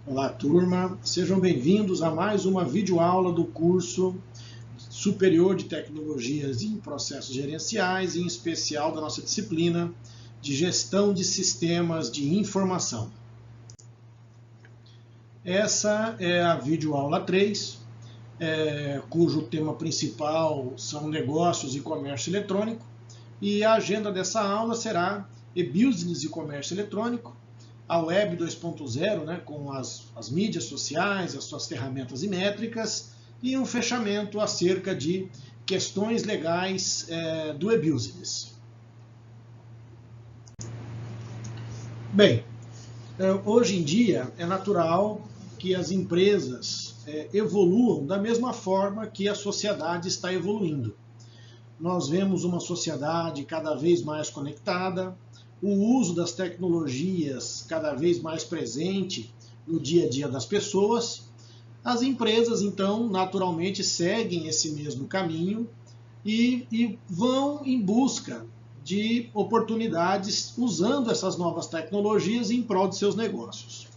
Olá, turma. Sejam bem-vindos a mais uma videoaula do curso Superior de Tecnologias em Processos Gerenciais, em especial da nossa disciplina de Gestão de Sistemas de Informação. Essa é a videoaula 3, cujo tema principal são negócios e comércio eletrônico, e a agenda dessa aula será e-business e comércio eletrônico, a Web 2.0, né, com as mídias sociais, as suas ferramentas e métricas, e um fechamento acerca de questões legais do e-business. Bem, hoje em dia é natural que as empresas evoluam da mesma forma que a sociedade está evoluindo. Nós vemos uma sociedade cada vez mais conectada, o uso das tecnologias cada vez mais presente no dia a dia das pessoas. As empresas, então, naturalmente seguem esse mesmo caminho e vão em busca de oportunidades usando essas novas tecnologias em prol de seus negócios.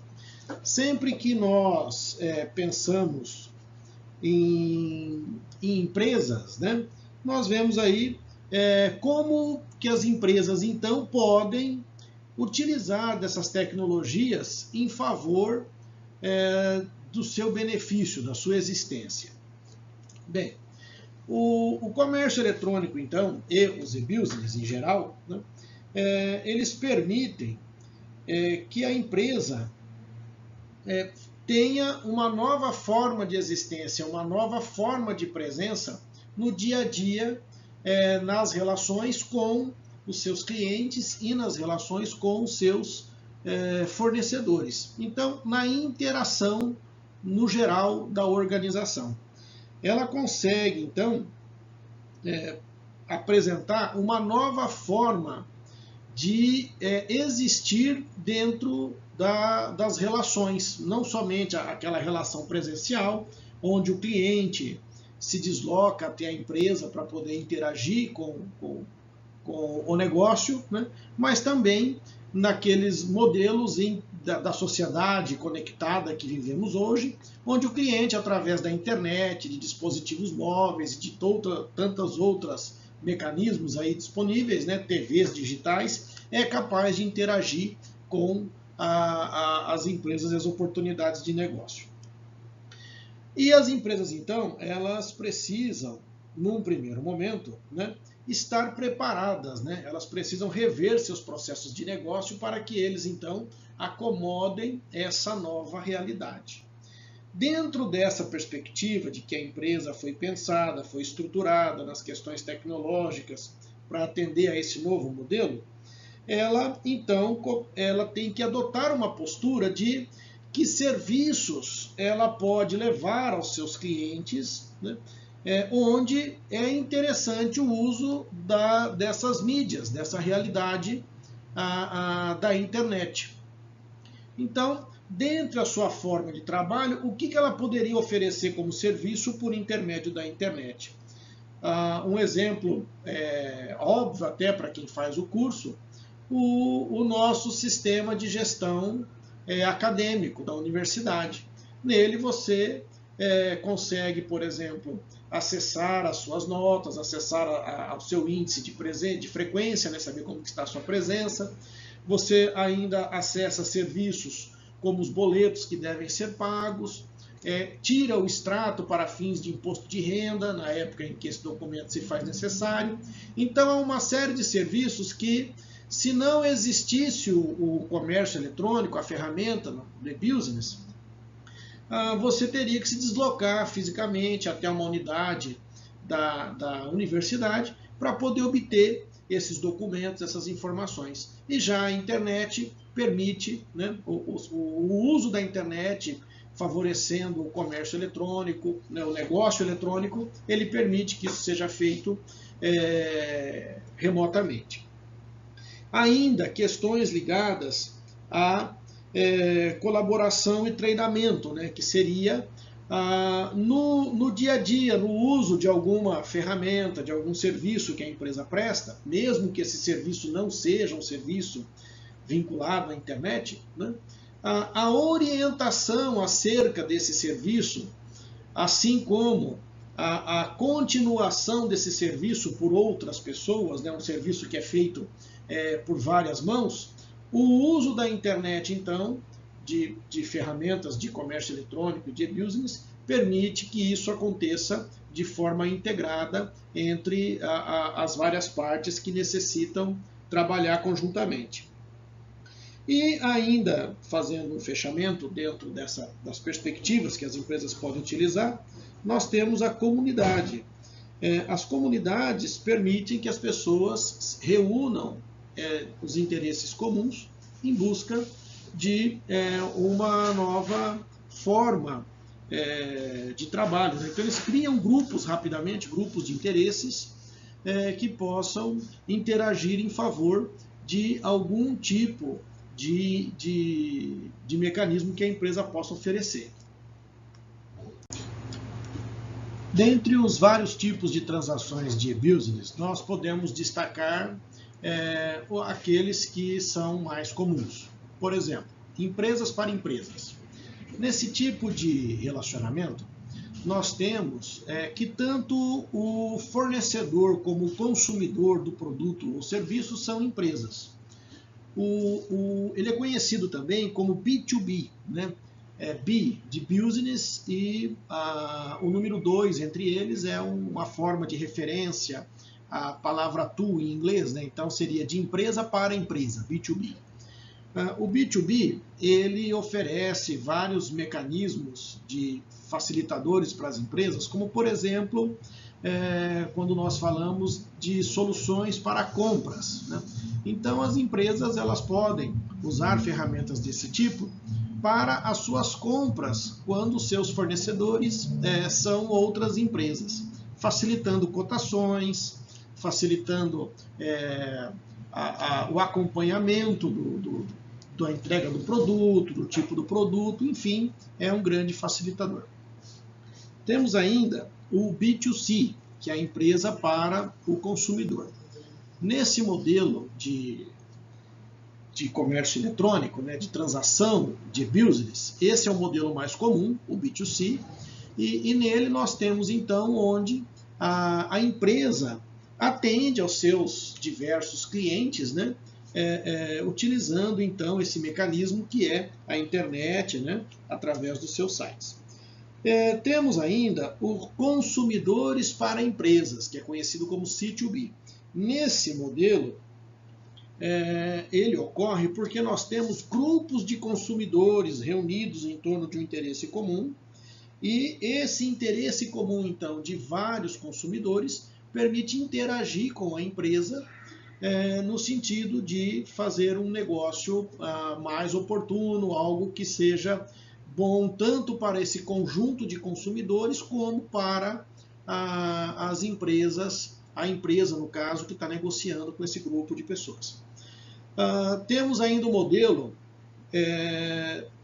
Sempre que nós pensamos em empresas, né, nós vemos aí como que as empresas, então, podem utilizar dessas tecnologias em favor do seu benefício, da sua existência. Bem, o comércio eletrônico, então, e os e-business em geral, né, eles permitem que a empresa tenha uma nova forma de existência, uma nova forma de presença no dia a dia, nas relações com os seus clientes e nas relações com os seus fornecedores. Então, na interação no geral da organização. Ela consegue, então, apresentar uma nova forma de existir dentro das relações, não somente aquela relação presencial, onde o cliente se desloca até a empresa para poder interagir com o negócio, né? Mas também naqueles modelos da sociedade conectada que vivemos hoje, onde o cliente, através da internet, de dispositivos móveis e de tantas outras mecanismos aí disponíveis, né, TVs digitais, é capaz de interagir com as empresas e as oportunidades de negócio. E as empresas, então, elas precisam, num primeiro momento, né, estar preparadas, né? Elas precisam rever seus processos de negócio para que eles, então, acomodem essa nova realidade. Dentro dessa perspectiva de que a empresa foi pensada, foi estruturada nas questões tecnológicas para atender a esse novo modelo, ela, então, ela tem que adotar uma postura de que serviços ela pode levar aos seus clientes, né, onde é interessante o uso dessas mídias, dessa realidade da internet. Então, dentro da sua forma de trabalho, o que ela poderia oferecer como serviço por intermédio da internet? Um exemplo óbvio até para quem faz o curso, o nosso sistema de gestão acadêmico da universidade. Nele você consegue, por exemplo, acessar as suas notas, acessar o seu índice de frequência, né, saber como está a sua presença. Você ainda acessa serviços como os boletos que devem ser pagos, tira o extrato para fins de imposto de renda, na época em que esse documento se faz necessário. Então, há uma série de serviços que, se não existisse o comércio eletrônico, a ferramenta do e-business, você teria que se deslocar fisicamente até uma unidade da universidade para poder obter esses documentos, essas informações. E já a internet permite, né, o uso da internet, favorecendo o comércio eletrônico, né, o negócio eletrônico, ele permite que isso seja feito remotamente. Ainda questões ligadas à colaboração e treinamento, né, que seria no dia a dia, no uso de alguma ferramenta, de algum serviço que a empresa presta, mesmo que esse serviço não seja um serviço vinculado à internet, né, A orientação acerca desse serviço, assim como a continuação desse serviço por outras pessoas, né, um serviço que é feito por várias mãos, o uso da internet, então, de ferramentas de comércio eletrônico, de e-business, permite que isso aconteça de forma integrada entre as várias partes que necessitam trabalhar conjuntamente. E ainda fazendo um fechamento dentro das perspectivas que as empresas podem utilizar, nós temos a comunidade. As comunidades permitem que as pessoas reúnam os interesses comuns em busca de uma nova forma de trabalho. Então eles criam grupos rapidamente, grupos de interesses que possam interagir em favor de algum tipo de mecanismo que a empresa possa oferecer. Dentre os vários tipos de transações de e-business, nós podemos destacar aqueles que são mais comuns. Por exemplo, empresas para empresas. Nesse tipo de relacionamento, nós temos que tanto o fornecedor como o consumidor do produto ou serviço são empresas. Ele é conhecido também como B2B, né? B de business e o número 2 entre eles é uma forma de referência à palavra to em inglês, né? Então seria de empresa para empresa, B2B. O B2B ele oferece vários mecanismos de facilitadores para as empresas, como por exemplo, quando nós falamos de soluções para compras, né? Então as empresas elas podem usar ferramentas desse tipo para as suas compras quando seus fornecedores são outras empresas, facilitando cotações, facilitando o acompanhamento da entrega do produto, do tipo do produto, enfim, é um grande facilitador. Temos ainda o B2C, que é a empresa para o consumidor. Nesse modelo de comércio eletrônico, né, de transação de business, esse é o modelo mais comum, o B2C, e nele nós temos então onde a empresa atende aos seus diversos clientes, né, utilizando então esse mecanismo que é a internet, né, através dos seus sites. Temos ainda os consumidores para empresas, que é conhecido como C2B. Nesse modelo, ele ocorre porque nós temos grupos de consumidores reunidos em torno de um interesse comum, e esse interesse comum, então, de vários consumidores, permite interagir com a empresa no sentido de fazer um negócio mais oportuno, algo que seja bom tanto para esse conjunto de consumidores como para as empresas, a empresa, no caso, que está negociando com esse grupo de pessoas. Temos ainda um modelo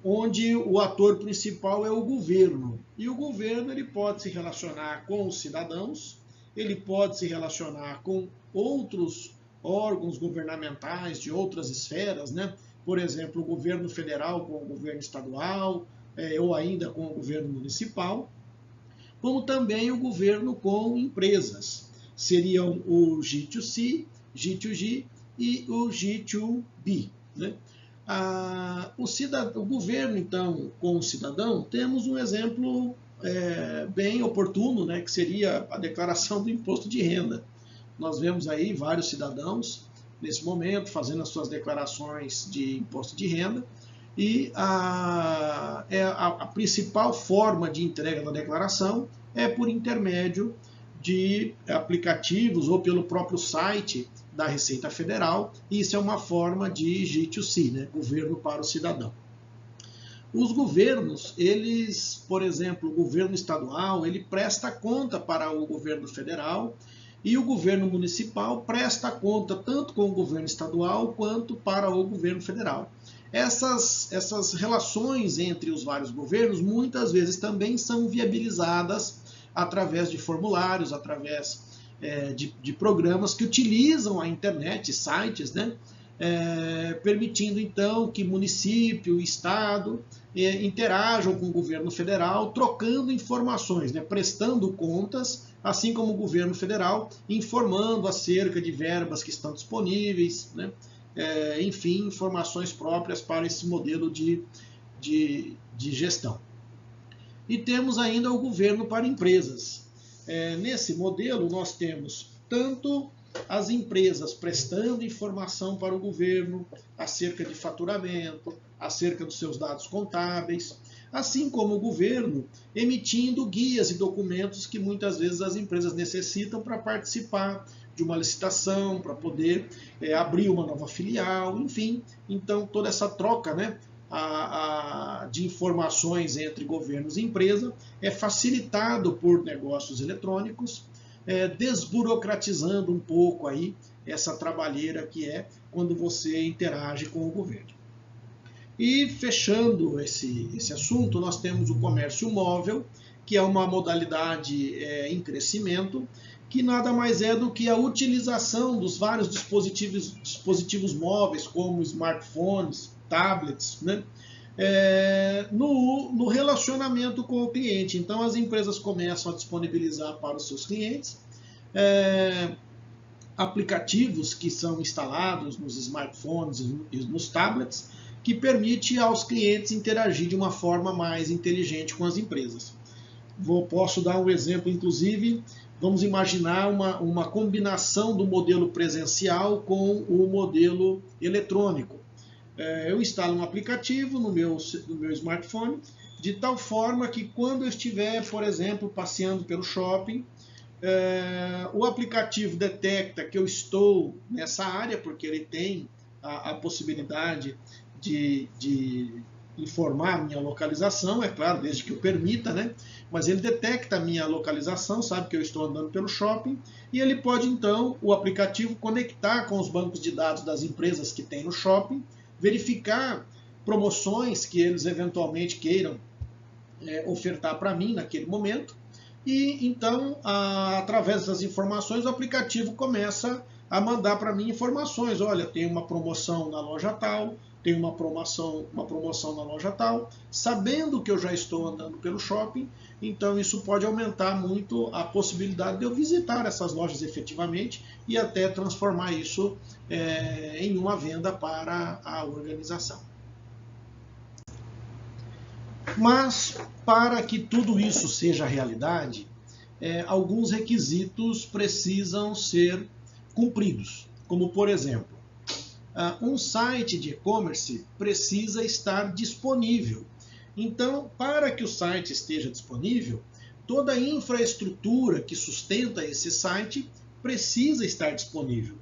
onde o ator principal é o governo. E o governo ele pode se relacionar com os cidadãos, ele pode se relacionar com outros órgãos governamentais de outras esferas, né? Por exemplo, o governo federal com o governo estadual, ou ainda com o governo municipal, como também o governo com empresas. Seriam o G2C, G2G e o G2B. Né? O governo, então, com o cidadão, temos um exemplo bem oportuno, né, que seria a declaração do imposto de renda. Nós vemos aí vários cidadãos, nesse momento, fazendo as suas declarações de imposto de renda, e a principal forma de entrega da declaração é por intermédio de aplicativos ou pelo próprio site da Receita Federal. Isso é uma forma de G2C, né? Governo para o cidadão. Os governos, eles, por exemplo, o governo estadual, ele presta conta para o governo federal e o governo municipal presta conta tanto com o governo estadual quanto para o governo federal. Essas relações entre os vários governos muitas vezes também são viabilizadas através de formulários, através de programas que utilizam a internet, sites, né, permitindo então que município, estado interajam com o governo federal, trocando informações, né, prestando contas, assim como o governo federal informando acerca de verbas que estão disponíveis, né, enfim, informações próprias para esse modelo de gestão. E temos ainda o governo para empresas. Nesse modelo nós temos tanto as empresas prestando informação para o governo acerca de faturamento, acerca dos seus dados contábeis, assim como o governo emitindo guias e documentos que muitas vezes as empresas necessitam para participar de uma licitação, para poder abrir uma nova filial, enfim. Então, toda essa troca, né, de informações entre governos e empresa é facilitado por negócios eletrônicos, desburocratizando um pouco aí essa trabalheira que é quando você interage com o governo. E fechando esse assunto, nós temos o comércio móvel, que é uma modalidade em crescimento, que nada mais é do que a utilização dos vários dispositivos móveis, como smartphones, tablets, né, no relacionamento com o cliente. Então as empresas começam a disponibilizar para os seus clientes aplicativos que são instalados nos smartphones e nos tablets, que permite aos clientes interagir de uma forma mais inteligente com as empresas. Posso dar um exemplo, inclusive, vamos imaginar uma combinação do modelo presencial com o modelo eletrônico. Eu instalo um aplicativo no meu smartphone, de tal forma que quando eu estiver, por exemplo, passeando pelo shopping, o aplicativo detecta que eu estou nessa área, porque ele tem a possibilidade de informar a minha localização, é claro, desde que eu permita, né? Mas ele detecta a minha localização, sabe que eu estou andando pelo shopping, e ele pode então, o aplicativo, conectar com os bancos de dados das empresas que tem no shopping, verificar promoções que eles eventualmente queiram ofertar para mim naquele momento, e então, através das informações, o aplicativo começa a mandar para mim informações. Olha, tem uma promoção na loja tal, tem uma promoção na loja tal, sabendo que eu já estou andando pelo shopping, então isso pode aumentar muito a possibilidade de eu visitar essas lojas efetivamente e até transformar isso em uma venda para a organização. Mas, para que tudo isso seja realidade, alguns requisitos precisam ser cumpridos, como por exemplo, um site de e-commerce precisa estar disponível. Então, para que o site esteja disponível, toda a infraestrutura que sustenta esse site precisa estar disponível.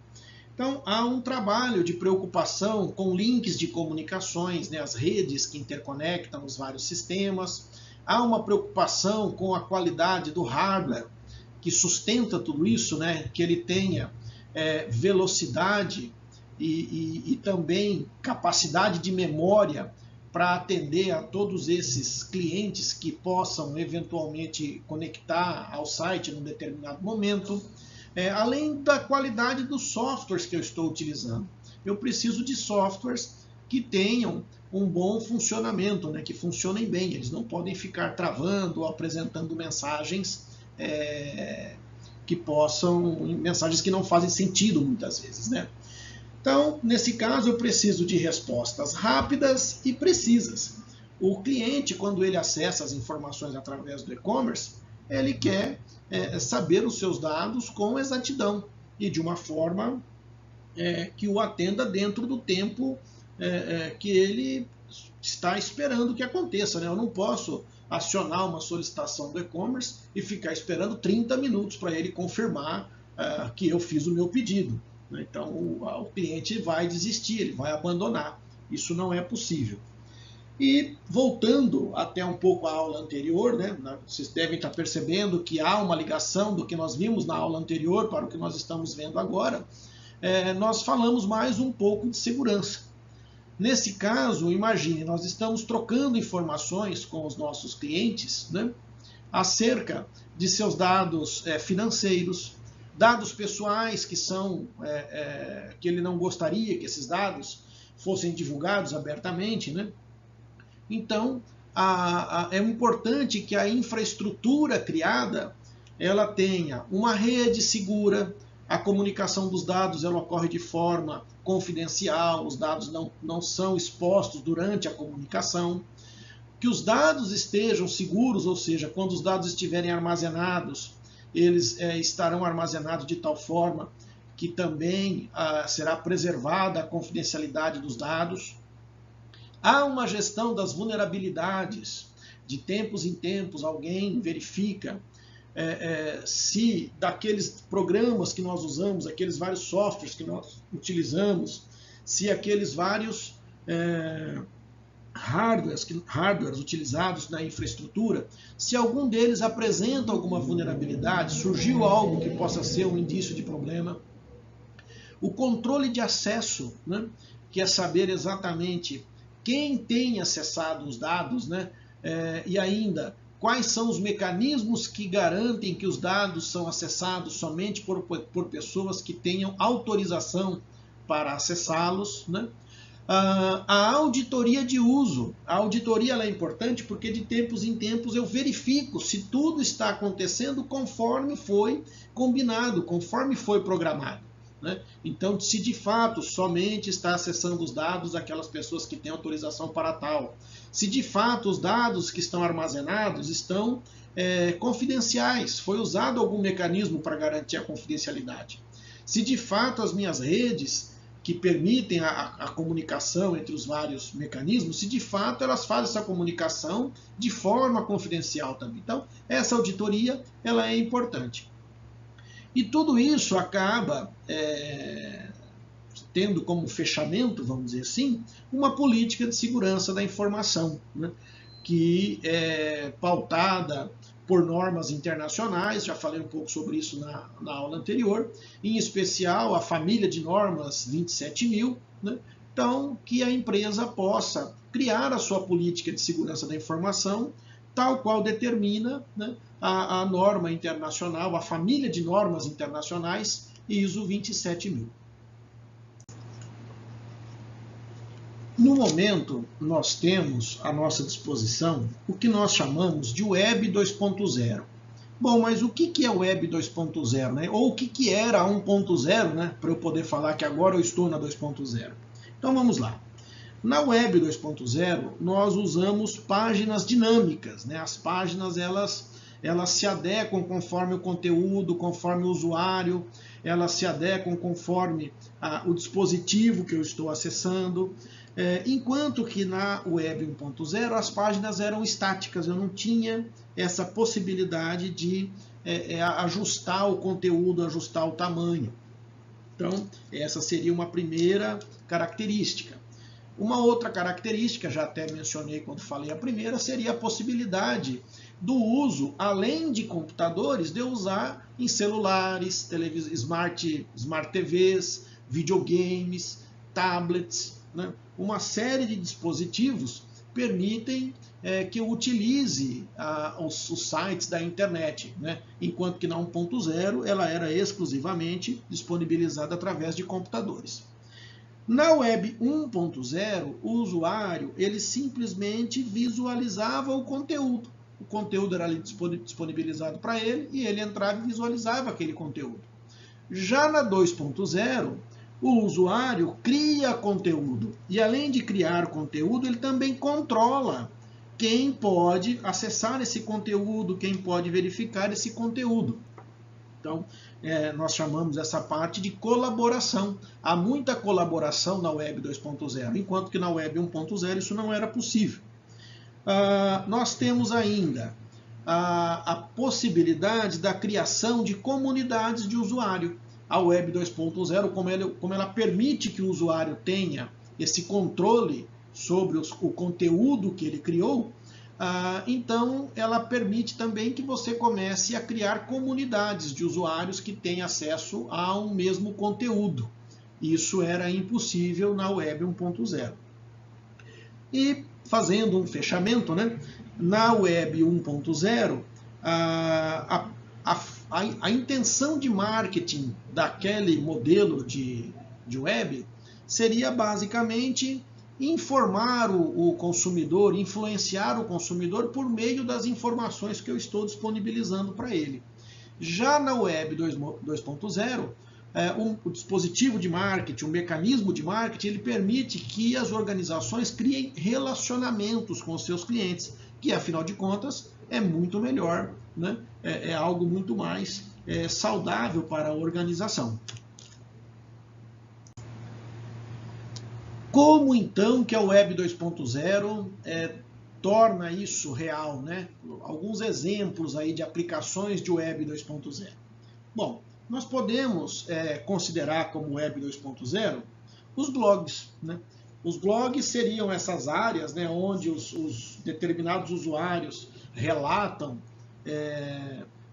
Então, há um trabalho de preocupação com links de comunicações, né, as redes que interconectam os vários sistemas. Há uma preocupação com a qualidade do hardware que sustenta tudo isso, né, que ele tenha velocidade e também capacidade de memória para atender a todos esses clientes que possam eventualmente conectar ao site num determinado momento. Além da qualidade dos softwares que eu estou utilizando. Eu preciso de softwares que tenham um bom funcionamento, né, que funcionem bem. Eles não podem ficar travando ou apresentando mensagens mensagens que não fazem sentido muitas vezes, né? Então, nesse caso, eu preciso de respostas rápidas e precisas. O cliente, quando ele acessa as informações através do e-commerce, ele quer saber os seus dados com exatidão e de uma forma que o atenda dentro do tempo que ele está esperando que aconteça, né? Eu não posso acionar uma solicitação do e-commerce e ficar esperando 30 minutos para ele confirmar que eu fiz o meu pedido. Então o cliente vai desistir, ele vai abandonar. Isso não é possível. E voltando até um pouco à aula anterior, né, vocês devem estar percebendo que há uma ligação do que nós vimos na aula anterior para o que nós estamos vendo agora. Nós falamos mais um pouco de segurança. Nesse caso, imagine, nós estamos trocando informações com os nossos clientes, né, acerca de seus dados financeiros, dados pessoais que ele não gostaria que esses dados fossem divulgados abertamente, né? Então, é importante que a infraestrutura criada ela tenha uma rede segura, a comunicação dos dados ela ocorre de forma confidencial, os dados não são expostos durante a comunicação, que os dados estejam seguros, ou seja, quando os dados estiverem armazenados, eles estarão armazenados de tal forma que também será preservada a confidencialidade dos dados. Há uma gestão das vulnerabilidades. De tempos em tempos, alguém verifica se daqueles programas que nós usamos, aqueles vários softwares que nós utilizamos, se aqueles vários hardwares utilizados na infraestrutura, se algum deles apresenta alguma vulnerabilidade, surgiu algo que possa ser um indício de problema. O controle de acesso, né, que é saber exatamente quem tem acessado os dados, né, e ainda quais são os mecanismos que garantem que os dados são acessados somente por pessoas que tenham autorização para acessá-los, né? A auditoria de uso. A auditoria ela é importante porque de tempos em tempos eu verifico se tudo está acontecendo conforme foi combinado, conforme foi programado, né? Então, se de fato somente está acessando os dados daquelas pessoas que têm autorização para tal, se de fato os dados que estão armazenados estão confidenciais, foi usado algum mecanismo para garantir a confidencialidade, se de fato as minhas redes que permitem a comunicação entre os vários mecanismos, se de fato elas fazem essa comunicação de forma confidencial também. Então, essa auditoria ela é importante. E tudo isso acaba tendo como fechamento, vamos dizer assim, uma política de segurança da informação, né, que é pautada por normas internacionais, já falei um pouco sobre isso na aula anterior, em especial a família de normas 27000, né, então que a empresa possa criar a sua política de segurança da informação, tal qual determina, né, a norma internacional, a família de normas internacionais ISO 27000. No momento, nós temos à nossa disposição o que nós chamamos de Web 2.0. Bom, mas o que é Web 2.0, né? Ou o que era 1.0, né? Para eu poder falar que agora eu estou na 2.0. Então vamos lá. Na Web 2.0, nós usamos páginas dinâmicas, né? As páginas elas se adequam conforme o conteúdo, conforme o usuário, elas se adequam conforme o dispositivo que eu estou acessando. Enquanto que na Web 1.0 as páginas eram estáticas, eu não tinha essa possibilidade de ajustar o conteúdo, ajustar o tamanho. Então, essa seria uma primeira característica. Uma outra característica, já até mencionei quando falei a primeira, seria a possibilidade do uso, além de computadores, de eu usar em celulares, smart TVs, videogames, tablets, né? Uma série de dispositivos permitem que eu utilize os sites da internet, né? Enquanto que na 1.0 ela era exclusivamente disponibilizada através de computadores. Na Web 1.0, o usuário ele simplesmente visualizava o conteúdo. O conteúdo era ali disponibilizado para ele e ele entrava e visualizava aquele conteúdo. Já na 2.0, o usuário cria conteúdo e, além de criar conteúdo, ele também controla quem pode acessar esse conteúdo, quem pode verificar esse conteúdo. Então, nós chamamos essa parte de colaboração. Há muita colaboração na Web 2.0, enquanto que na Web 1.0 isso não era possível. Nós temos ainda a possibilidade da criação de comunidades de usuário. A Web 2.0, como ela permite que o usuário tenha esse controle sobre o conteúdo que ele criou, então ela permite também que você comece a criar comunidades de usuários que têm acesso a um mesmo conteúdo. Isso era impossível na Web 1.0. E fazendo um fechamento, né, na Web 1.0, a intenção de marketing daquele modelo de web seria basicamente informar o consumidor, influenciar o consumidor por meio das informações que eu estou disponibilizando para ele. Já na Web 2.0, o dispositivo de marketing, o mecanismo de marketing, ele permite que as organizações criem relacionamentos com os seus clientes, que afinal de contas é muito melhor, né? É algo muito mais saudável para a organização. Como então que a Web 2.0 torna isso real, né? Alguns exemplos aí de aplicações de Web 2.0. Bom, nós podemos considerar como Web 2.0 os blogs, né? Os blogs seriam essas áreas, né, onde os determinados usuários relatam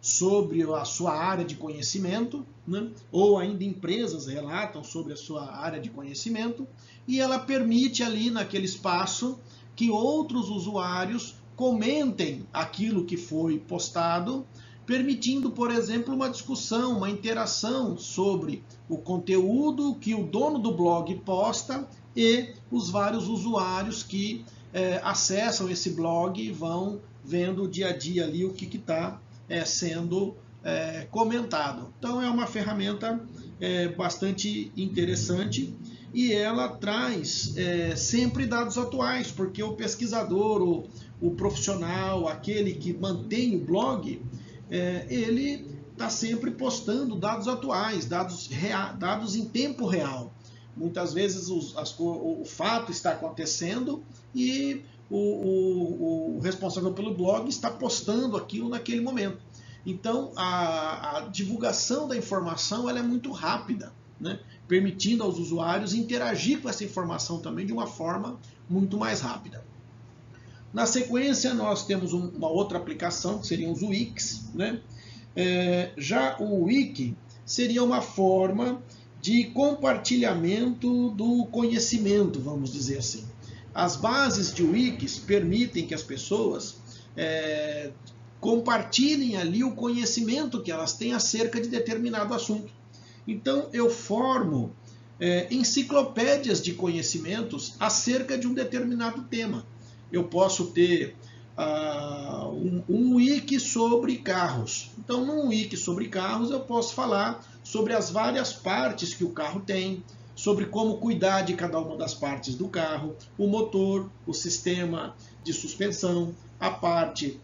sobre a sua área de conhecimento, né? Ou ainda empresas relatam sobre a sua área de conhecimento, e ela permite ali naquele espaço que outros usuários comentem aquilo que foi postado, permitindo, por exemplo, uma discussão, uma interação sobre o conteúdo que o dono do blog posta e os vários usuários que acessam esse blog e vão vendo dia a dia ali o que está sendo comentado. Então é uma ferramenta bastante interessante e ela traz sempre dados atuais, porque o pesquisador, o profissional, aquele que mantém o blog, ele está sempre postando dados atuais, dados em tempo real. Muitas vezes o fato está acontecendo e o responsável pelo blog está postando aquilo naquele momento. Então, a divulgação da informação ela é muito rápida, né? Permitindo aos usuários interagir com essa informação também de uma forma muito mais rápida. Na sequência, nós temos uma outra aplicação, que seriam os wikis, né? Já o wiki seria uma forma de compartilhamento do conhecimento, vamos dizer assim. As bases de wikis permitem que as pessoas compartilhem ali o conhecimento que elas têm acerca de determinado assunto. Então, eu formo enciclopédias de conhecimentos acerca de um determinado tema. Eu posso ter um wiki sobre carros. Então, num wiki sobre carros, eu posso falar sobre as várias partes que o carro tem, sobre como cuidar de cada uma das partes do carro, o motor, o sistema de suspensão, a parte,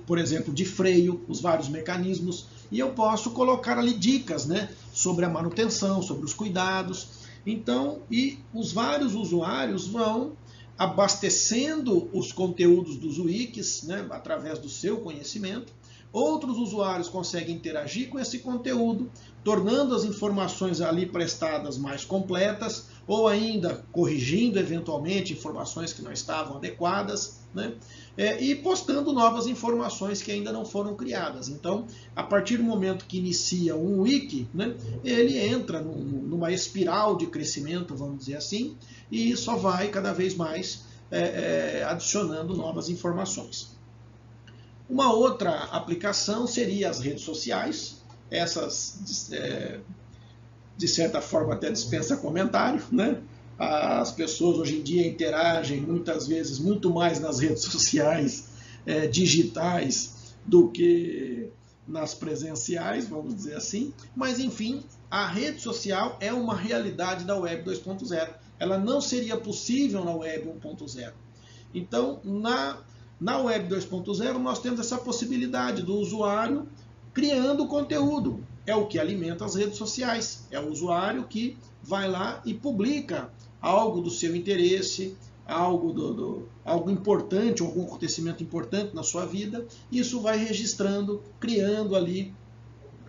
por exemplo, de freio, os vários mecanismos, e eu posso colocar ali dicas, né, sobre a manutenção, sobre os cuidados. Então, e os vários usuários vão abastecendo os conteúdos dos wikis, né, através do seu conhecimento. Outros usuários conseguem interagir com esse conteúdo, tornando as informações ali prestadas mais completas, ou ainda corrigindo eventualmente informações que não estavam adequadas, né? E postando novas informações que ainda não foram criadas. Então, a partir do momento que inicia um wiki, né, ele entra numa espiral de crescimento, vamos dizer assim, e só vai cada vez mais adicionando novas informações. Uma outra aplicação seria as redes sociais. Essas, de certa forma, até dispensa comentário, né? As pessoas hoje em dia interagem muitas vezes muito mais nas redes sociais digitais do que nas presenciais, vamos dizer assim. Mas, enfim, a rede social é uma realidade da Web 2.0. Ela não seria possível na Web 1.0. Então, na Web 2.0, nós temos essa possibilidade do usuário criando conteúdo. É o que alimenta as redes sociais. É o usuário que vai lá e publica algo do seu interesse, algo importante, algum acontecimento importante na sua vida. Isso vai registrando, criando ali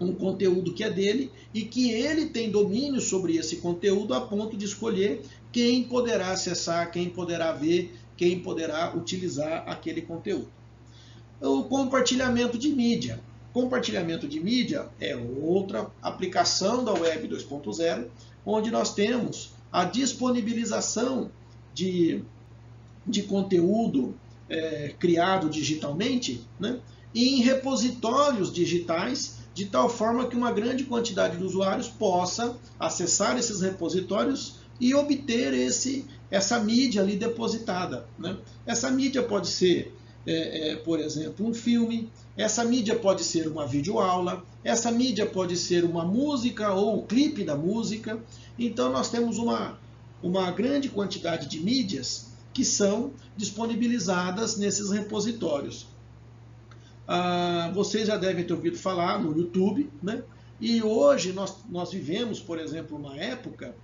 um conteúdo que é dele e que ele tem domínio sobre esse conteúdo a ponto de escolher quem poderá acessar, quem poderá ver, quem poderá utilizar aquele conteúdo. O compartilhamento de mídia. Compartilhamento de mídia é outra aplicação da Web 2.0, onde nós temos a disponibilização de conteúdo criado digitalmente, né, e em repositórios digitais, de tal forma que uma grande quantidade de usuários possa acessar esses repositórios e obter essa mídia ali depositada, né? Essa mídia pode ser, por exemplo, um filme, essa mídia pode ser uma videoaula, essa mídia pode ser uma música ou o clipe da música. Então nós temos uma grande quantidade de mídias que são disponibilizadas nesses repositórios. Vocês já devem ter ouvido falar no YouTube, né? E hoje nós vivemos, por exemplo, uma época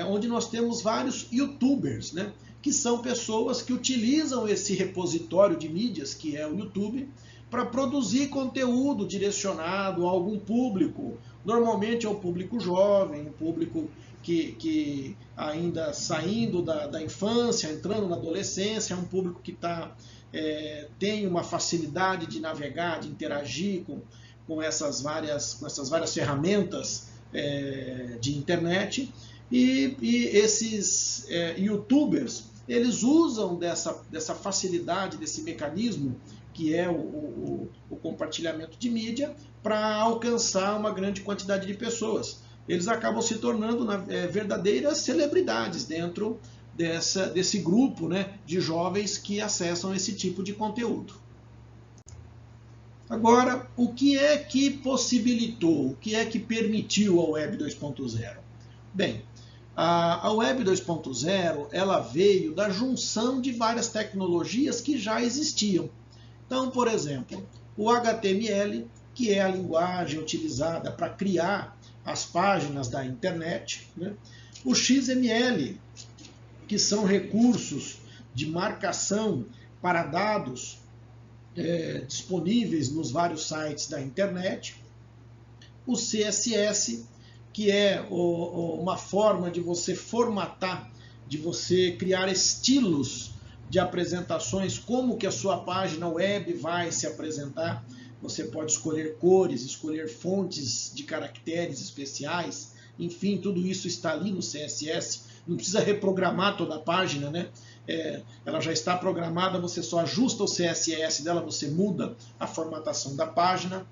onde nós temos vários YouTubers, né? Que são pessoas que utilizam esse repositório de mídias, que é o YouTube, para produzir conteúdo direcionado a algum público. Normalmente é o público jovem, o público que ainda saindo da infância, entrando na adolescência, é um público que tem uma facilidade de navegar, de interagir com essas várias ferramentas de internet. E esses YouTubers, eles usam dessa facilidade, desse mecanismo que é o compartilhamento de mídia, para alcançar uma grande quantidade de pessoas. Eles acabam se tornando verdadeiras celebridades dentro desse grupo, né, de jovens que acessam esse tipo de conteúdo. Agora, o que é que possibilitou, o que é que permitiu a Web 2.0? Bem, a Web 2.0 ela veio da junção de várias tecnologias que já existiam. Então, por exemplo, o HTML, que é a linguagem utilizada para criar as páginas da internet, né? O XML, que são recursos de marcação para dados disponíveis nos vários sites da internet. O CSS, que é uma forma de você formatar, de você criar estilos de apresentações, como que a sua página web vai se apresentar. Você pode escolher cores, escolher fontes de caracteres especiais, enfim, tudo isso está ali no CSS. Não precisa reprogramar toda a página, né? Ela já está programada, você só ajusta o CSS dela, você muda a formatação da página.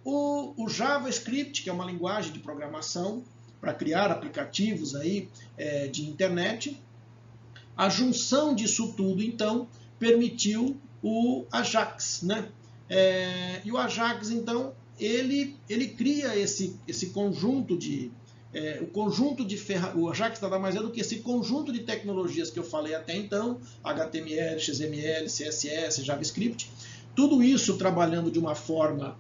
O JavaScript, que é uma linguagem de programação para criar aplicativos aí, de internet. A junção disso tudo, então, permitiu o Ajax, né? E o Ajax, então, ele cria esse conjunto de... O Ajax nada mais é do que esse conjunto de tecnologias que eu falei até então, HTML, XML, CSS, JavaScript, tudo isso trabalhando de uma forma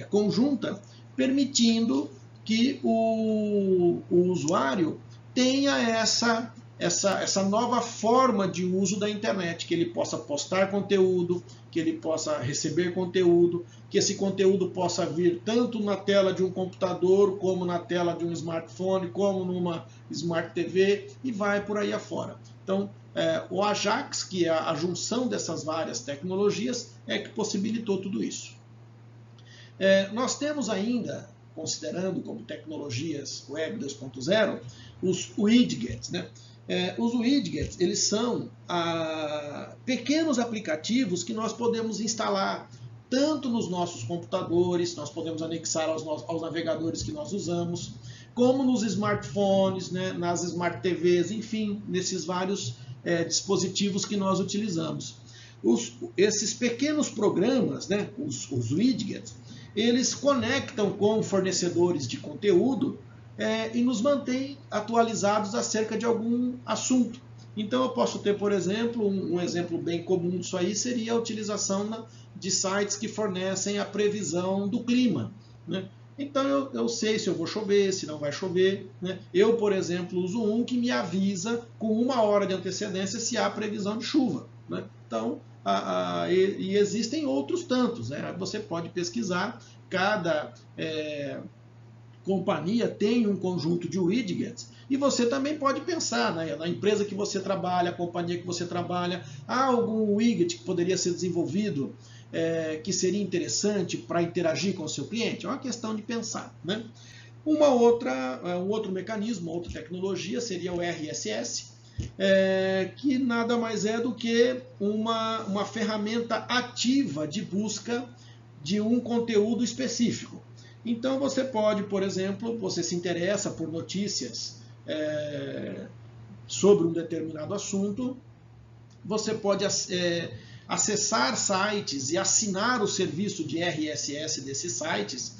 conjunta, permitindo que o usuário tenha essa nova forma de uso da internet, que ele possa postar conteúdo, que ele possa receber conteúdo, que esse conteúdo possa vir tanto na tela de um computador, como na tela de um smartphone, como numa Smart TV, e vai por aí afora. Então, o Ajax, que é a junção dessas várias tecnologias, é que possibilitou tudo isso. Nós temos ainda, considerando como tecnologias Web 2.0, os widgets, né? Os widgets, eles são pequenos aplicativos que nós podemos instalar tanto nos nossos computadores, nós podemos anexar aos navegadores que nós usamos, como nos smartphones, né, nas Smart TVs, enfim, nesses vários dispositivos que nós utilizamos. Esses pequenos programas, né, os widgets, eles conectam com fornecedores de conteúdo e nos mantém atualizados acerca de algum assunto. Então eu posso ter, por exemplo, um exemplo bem comum disso aí seria a utilização de sites que fornecem a previsão do clima, né? Então eu sei se eu vou chover, se não vai chover, né? Eu, por exemplo, uso um que me avisa com 1 hora de antecedência se há previsão de chuva, né? Então, e existem outros tantos, né? Você pode pesquisar, cada companhia tem um conjunto de widgets, e você também pode pensar, né, na empresa que você trabalha, a companhia que você trabalha, há algum widget que poderia ser desenvolvido que seria interessante para interagir com o seu cliente? É uma questão de pensar, né? Um outro mecanismo, uma outra tecnologia seria o RSS, que nada mais é do que uma ferramenta ativa de busca de um conteúdo específico. Então você pode, por exemplo, você se interessa por notícias sobre um determinado assunto, você pode acessar sites e assinar o serviço de RSS desses sites,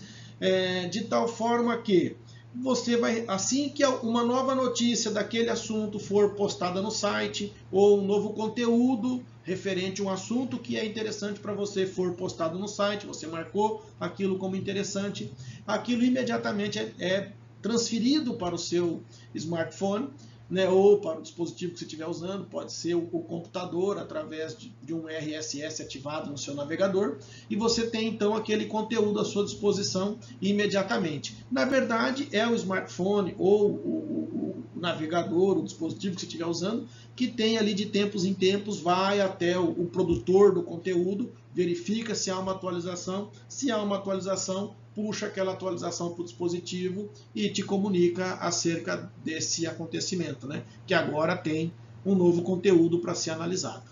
de tal forma que você vai, assim que uma nova notícia daquele assunto for postada no site, ou um novo conteúdo referente a um assunto que é interessante para você for postado no site, você marcou aquilo como interessante, aquilo imediatamente é transferido para o seu smartphone, né, ou para o dispositivo que você estiver usando, pode ser o computador, através de um RSS ativado no seu navegador, e você tem então aquele conteúdo à sua disposição imediatamente. Na verdade, é o smartphone ou o navegador, o dispositivo que você estiver usando, que tem ali de tempos em tempos, vai até o produtor do conteúdo, verifica se há uma atualização, se há uma atualização, puxa aquela atualização para o dispositivo e te comunica acerca desse acontecimento, né? Que agora tem um novo conteúdo para ser analisado.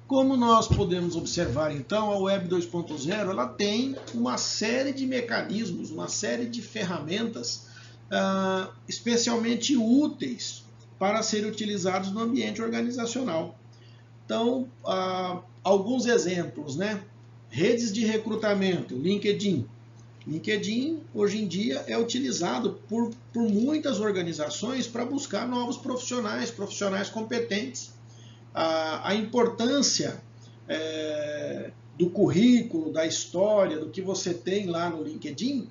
Como nós podemos observar, então, a Web 2.0 ela tem uma série de mecanismos, uma série de ferramentas especialmente úteis para serem utilizados no ambiente organizacional. Então, alguns exemplos, né? Redes de recrutamento, LinkedIn. LinkedIn, hoje em dia, é utilizado por muitas organizações para buscar novos profissionais, profissionais competentes. A importância do currículo, da história, do que você tem lá no LinkedIn,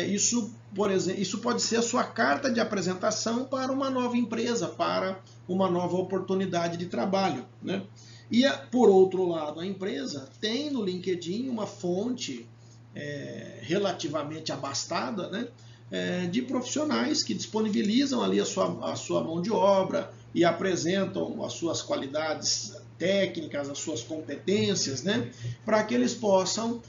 isso, por exemplo, isso pode ser a sua carta de apresentação para uma nova empresa, para uma nova oportunidade de trabalho, né? E, por outro lado, a empresa tem no LinkedIn uma fonte relativamente abastada, né, de profissionais que disponibilizam ali a sua mão de obra e apresentam as suas qualidades técnicas, as suas competências, né, para que eles possam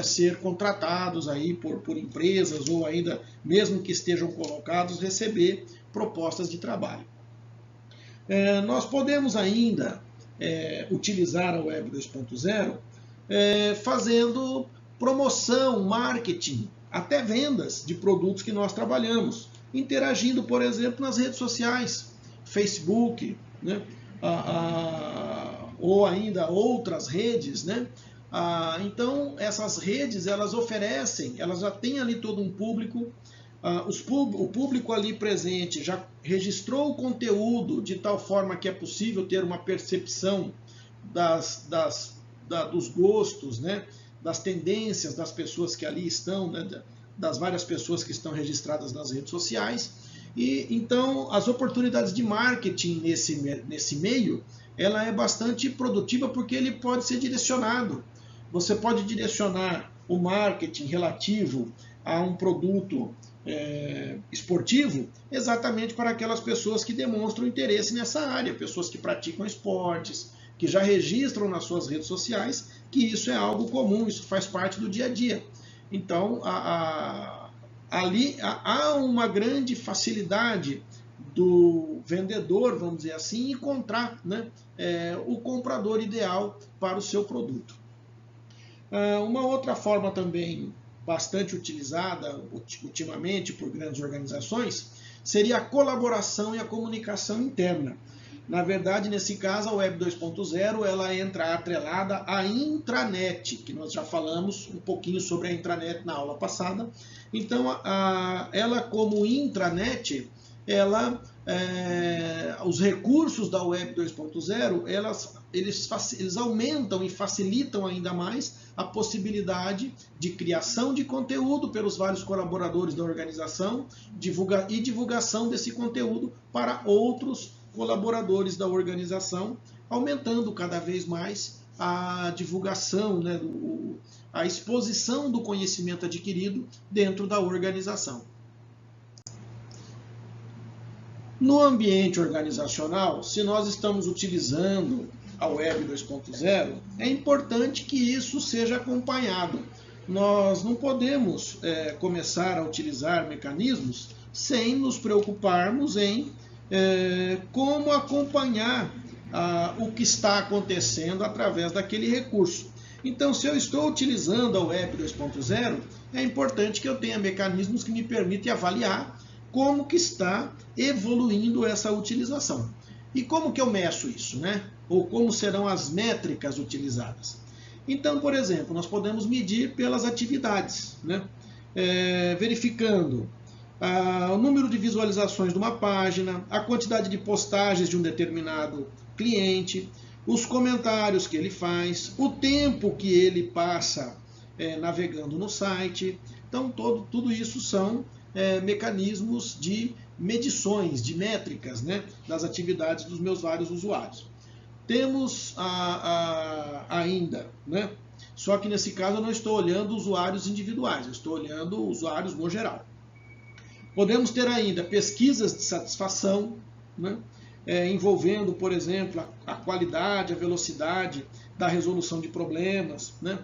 ser contratados aí por empresas ou ainda, mesmo que estejam colocados, receber propostas de trabalho. Nós podemos ainda utilizar a Web 2.0 fazendo promoção, marketing, até vendas de produtos que nós trabalhamos, interagindo, por exemplo, nas redes sociais, Facebook, né, ou ainda outras redes, né? Então, essas redes, elas oferecem, elas já têm ali todo um público, o público ali presente já registrou o conteúdo de tal forma que é possível ter uma percepção dos gostos, né, das tendências das pessoas que ali estão, né, das várias pessoas que estão registradas nas redes sociais. E então as oportunidades de marketing nesse meio, ela é bastante produtiva porque ele pode ser direcionado. Você pode direcionar o marketing relativo a um produto esportivo exatamente para aquelas pessoas que demonstram interesse nessa área, pessoas que praticam esportes, que já registram nas suas redes sociais que isso é algo comum, isso faz parte do dia a dia. Então, ali há uma grande facilidade do vendedor, vamos dizer assim, encontrar, né, o comprador ideal para o seu produto. Uma outra forma também bastante utilizada ultimamente por grandes organizações seria a colaboração e a comunicação interna. Na verdade, nesse caso, a Web 2.0 ela entra atrelada à intranet, que nós já falamos um pouquinho sobre a intranet na aula passada. Então, ela como intranet, os recursos da Web 2.0, eles aumentam e facilitam ainda mais a possibilidade de criação de conteúdo pelos vários colaboradores da organização e divulgação desse conteúdo para outros colaboradores da organização, aumentando cada vez mais a divulgação, né, a exposição do conhecimento adquirido dentro da organização. No ambiente organizacional, se nós estamos utilizando a Web 2.0, é importante que isso seja acompanhado. Nós não podemos começar a utilizar mecanismos sem nos preocuparmos em como acompanhar o que está acontecendo através daquele recurso. Então, se eu estou utilizando a Web 2.0, é importante que eu tenha mecanismos que me permitem avaliar como que está evoluindo essa utilização. E como que eu meço isso, né? Ou como serão as métricas utilizadas? Então, por exemplo, nós podemos medir pelas atividades, né? Verificando o número de visualizações de uma página, a quantidade de postagens de um determinado cliente, os comentários que ele faz, o tempo que ele passa navegando no site. Então, tudo isso são mecanismos de medições, de métricas, né, das atividades dos meus vários usuários. Temos ainda, né, só que nesse caso eu não estou olhando usuários individuais, eu estou olhando usuários no geral. Podemos ter ainda pesquisas de satisfação, né, envolvendo, por exemplo, a qualidade, a velocidade da resolução de problemas, né?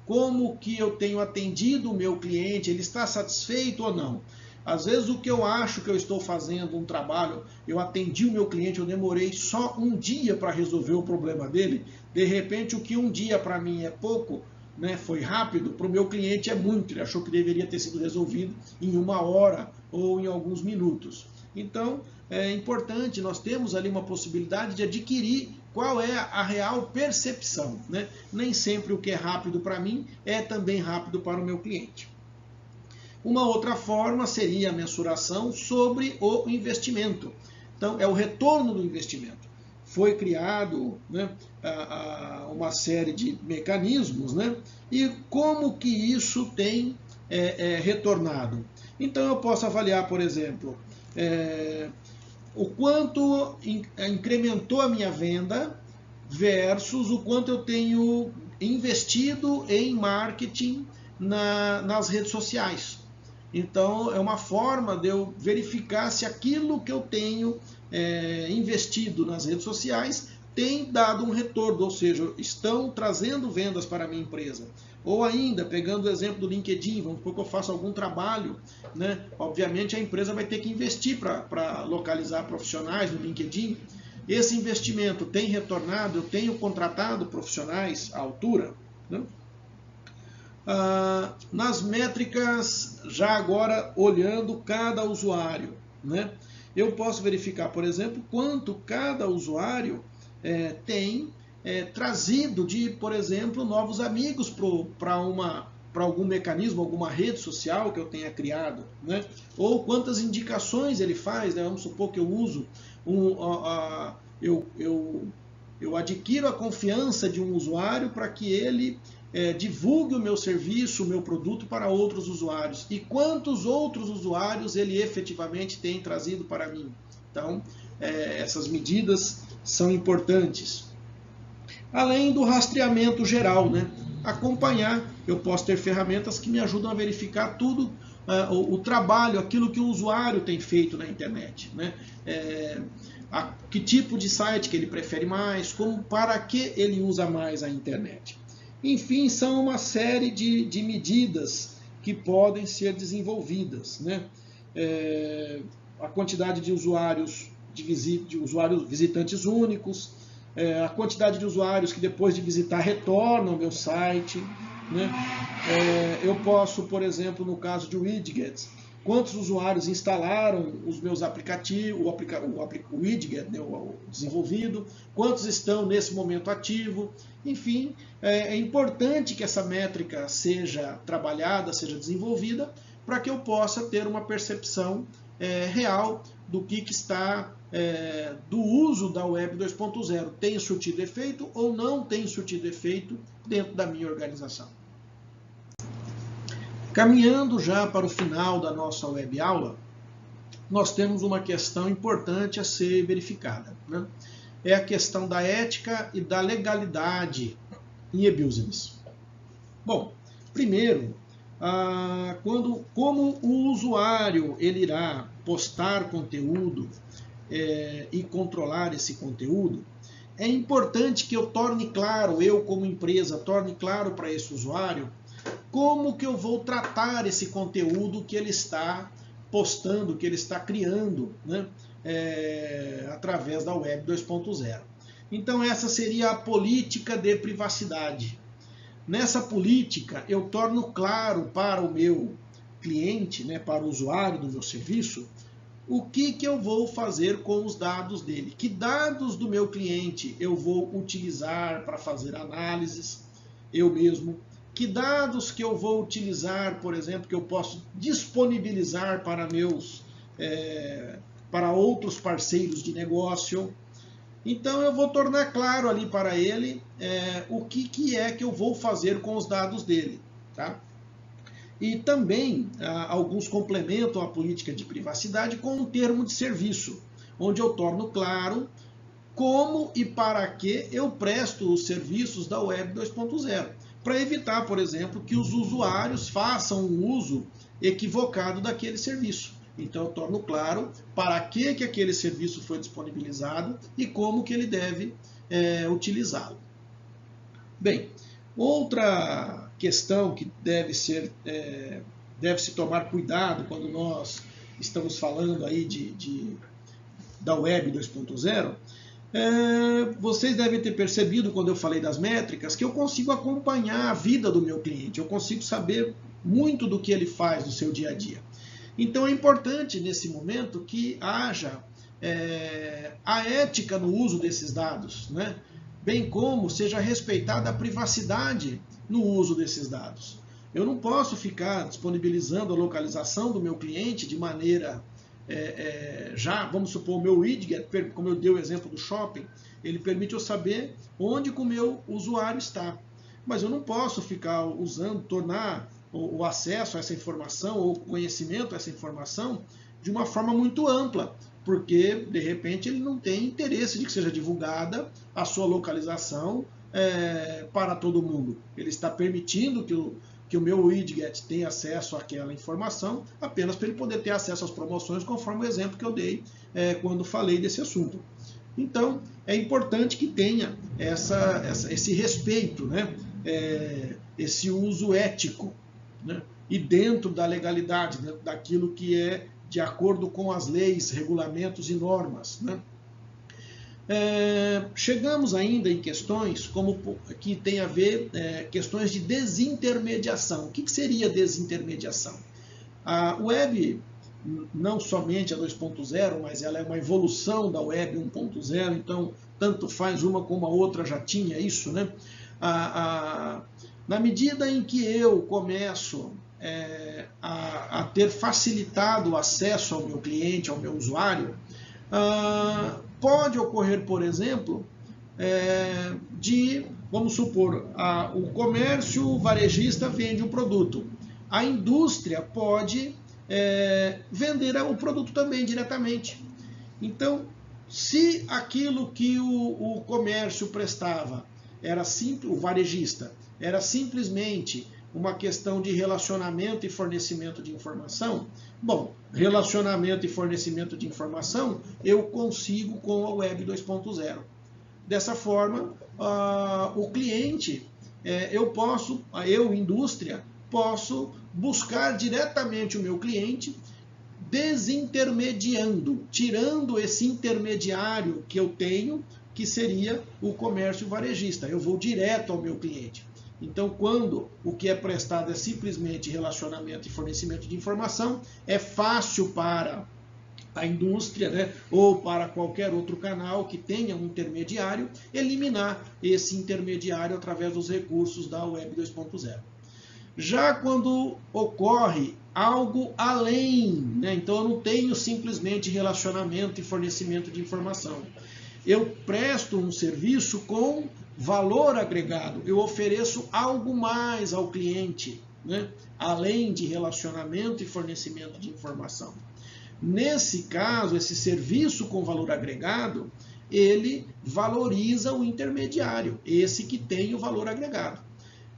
Como que eu tenho atendido o meu cliente, ele está satisfeito ou não? Às vezes o que eu acho que eu estou fazendo um trabalho, eu atendi o meu cliente, eu demorei só um dia para resolver o problema dele, de repente o que um dia para mim é pouco, né, foi rápido, para o meu cliente é muito, ele achou que deveria ter sido resolvido em 1 hora ou em alguns minutos. Então, é importante, nós temos ali uma possibilidade de adquirir qual é a real percepção, né? Nem sempre o que é rápido para mim é também rápido para o meu cliente. Uma outra forma seria a mensuração sobre o investimento. Então, é o retorno do investimento. Foi criado, né, uma série de mecanismos, né? E como que isso tem retornado? Então, eu posso avaliar, por exemplo, o quanto incrementou a minha venda versus o quanto eu tenho investido em marketing nas redes sociais. Então, é uma forma de eu verificar se aquilo que eu tenho investido nas redes sociais tem dado um retorno, ou seja, estão trazendo vendas para a minha empresa. Ou ainda, pegando o exemplo do LinkedIn, vamos supor que eu faça algum trabalho, né? Obviamente a empresa vai ter que investir para localizar profissionais no LinkedIn. Esse investimento tem retornado, eu tenho contratado profissionais à altura, né? Nas métricas, já agora olhando cada usuário, né? Eu posso verificar, por exemplo, quanto cada usuário tem trazido de, por exemplo, novos amigos para algum mecanismo, alguma rede social que eu tenha criado, né? Ou quantas indicações ele faz, né? Vamos supor que eu uso eu adquiro a confiança de um usuário para que ele divulgue o meu serviço, o meu produto para outros usuários. E quantos outros usuários ele efetivamente tem trazido para mim? Então, essas medidas são importantes. Além do rastreamento geral, né? Acompanhar, eu posso ter ferramentas que me ajudam a verificar tudo, o trabalho, aquilo que o usuário tem feito na internet, né? Que tipo de site que ele prefere mais, para que ele usa mais a internet. Enfim, são uma série de medidas que podem ser desenvolvidas, né? A quantidade de usuários, visitantes únicos, a quantidade de usuários que depois de visitar retornam ao meu site, né? Eu posso, por exemplo, no caso de widgets, quantos usuários instalaram os meus aplicativos, o widget, né, o desenvolvido, quantos estão nesse momento ativo. Enfim, é importante que essa métrica seja trabalhada, seja desenvolvida, para que eu possa ter uma percepção real do que está, do uso da Web 2.0. Tem surtido efeito ou não tem surtido efeito dentro da minha organização. Caminhando já para o final da nossa web aula, nós temos uma questão importante a ser verificada, né? É a questão da ética e da legalidade em e-business. Bom, primeiro, como o usuário ele irá postar conteúdo e controlar esse conteúdo, é importante que eu torne claro, eu como empresa, torne claro para esse usuário como que eu vou tratar esse conteúdo que ele está postando, que ele está criando, né, através da Web 2.0. Então essa seria a política de privacidade. Nessa política eu torno claro para o meu cliente, né, para o usuário do meu serviço, o que eu vou fazer com os dados dele. Que dados do meu cliente eu vou utilizar para fazer análises, eu mesmo. Que dados que eu vou utilizar, por exemplo, que eu posso disponibilizar para para outros parceiros de negócio. Então eu vou tornar claro ali para ele o que é que eu vou fazer com os dados dele, tá? E também alguns complementam a política de privacidade com um termo de serviço, onde eu torno claro como e para que eu presto os serviços da Web 2.0, para evitar, por exemplo, que os usuários façam um uso equivocado daquele serviço. Então eu torno claro para que aquele serviço foi disponibilizado e como que ele deve utilizá-lo. Bem, outra questão que deve-se tomar cuidado quando nós estamos falando aí da Web 2.0, vocês devem ter percebido quando eu falei das métricas que eu consigo acompanhar a vida do meu cliente, eu consigo saber muito do que ele faz no seu dia a dia. Então é importante nesse momento que haja a ética no uso desses dados, né? Bem como seja respeitada a privacidade no uso desses dados. Eu não posso ficar disponibilizando a localização do meu cliente de maneira vamos supor, o meu widget, como eu dei o exemplo do shopping, ele permite eu saber onde que o meu usuário está. Mas eu não posso ficar tornar o acesso a essa informação ou o conhecimento a essa informação de uma forma muito ampla, porque de repente ele não tem interesse de que seja divulgada a sua localização para todo mundo. Ele está permitindo que o meu widget tenha acesso àquela informação apenas para ele poder ter acesso às promoções, conforme o exemplo que eu dei quando falei desse assunto. Então, é importante que tenha esse respeito, né? Esse uso ético, né? E dentro da legalidade, dentro daquilo que é de acordo com as leis, regulamentos e normas, né? Chegamos ainda em questões que tem a ver questões de desintermediação. O que seria desintermediação? A Web, não somente a 2.0, mas ela é uma evolução da Web 1.0, então tanto faz uma como a outra já tinha isso, né? Na medida em que eu começo a ter facilitado o acesso ao meu cliente, ao meu usuário, pode ocorrer, por exemplo, vamos supor, o comércio varejista vende um produto. A indústria pode vender o produto também diretamente. Então, se aquilo que o comércio prestava era simples, o varejista, era simplesmente uma questão de relacionamento e fornecimento de informação, bom, relacionamento e fornecimento de informação eu consigo com a Web 2.0. Dessa forma, o cliente, eu, indústria, posso buscar diretamente o meu cliente, desintermediando, tirando esse intermediário que eu tenho, que seria o comércio varejista. Eu vou direto ao meu cliente. Então, quando o que é prestado é simplesmente relacionamento e fornecimento de informação, é fácil para a indústria, né, ou para qualquer outro canal que tenha um intermediário, eliminar esse intermediário através dos recursos da Web 2.0. Já quando ocorre algo além, né, então eu não tenho simplesmente relacionamento e fornecimento de informação. Eu presto um serviço com valor agregado, eu ofereço algo mais ao cliente, né? Além de relacionamento e fornecimento de informação. Nesse caso, esse serviço com valor agregado, ele valoriza o intermediário, esse que tem o valor agregado.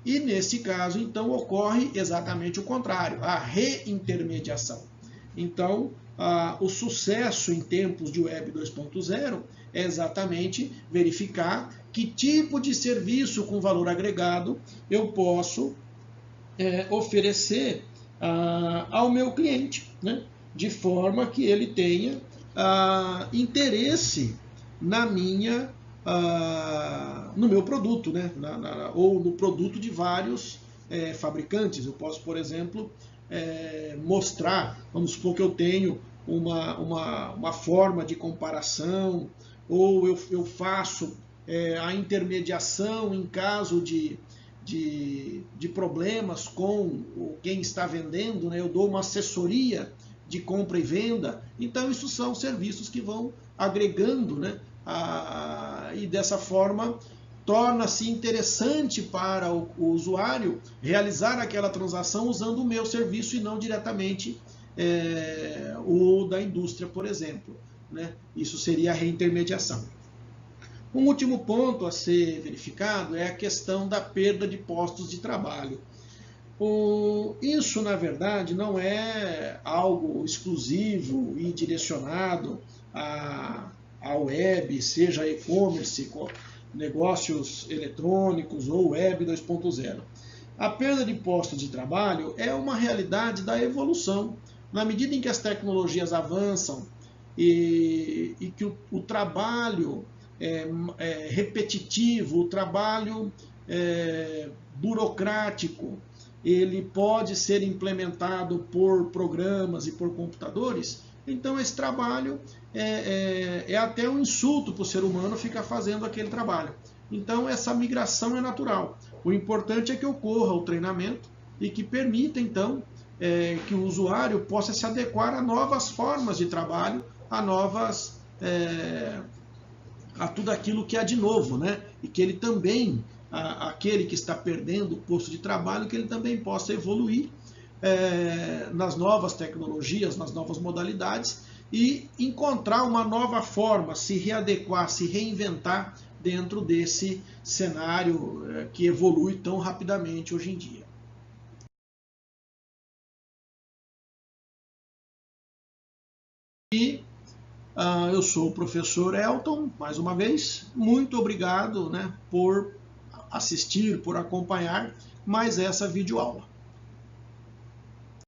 E nesse caso, então, ocorre exatamente o contrário, a reintermediação. Então, o sucesso em tempos de Web 2.0 é exatamente verificar que tipo de serviço com valor agregado eu posso oferecer ao meu cliente, né? de forma que ele tenha interesse na minha, no meu produto, né? Ou no produto de vários fabricantes. Eu posso, por exemplo, mostrar, vamos supor que eu tenho uma forma de comparação, ou eu faço a intermediação em caso de problemas com quem está vendendo, né? Eu dou uma assessoria de compra e venda. Então, isso são serviços que vão agregando, né? E dessa forma torna-se interessante para o usuário realizar aquela transação usando o meu serviço e não diretamente o da indústria, por exemplo, né? Isso seria a reintermediação. Um último ponto a ser verificado é a questão da perda de postos de trabalho. Isso, na verdade, não é algo exclusivo e direcionado à web, seja e-commerce, negócios eletrônicos ou web 2.0. A perda de postos de trabalho é uma realidade da evolução. Na medida em que as tecnologias avançam e que o trabalho repetitivo, o trabalho burocrático, ele pode ser implementado por programas e por computadores, então esse trabalho é até um insulto para o ser humano ficar fazendo aquele trabalho. Então essa migração é natural. O importante é que ocorra o treinamento e que permita, então, que o usuário possa se adequar a novas formas de trabalho, a tudo aquilo que há de novo, né? E que ele também, aquele que está perdendo o posto de trabalho, que ele também possa evoluir nas novas tecnologias, nas novas modalidades e encontrar uma nova forma, se readequar, se reinventar dentro desse cenário que evolui tão rapidamente hoje em dia. E eu sou o professor Elton, mais uma vez, muito obrigado, né, por assistir, por acompanhar mais essa videoaula.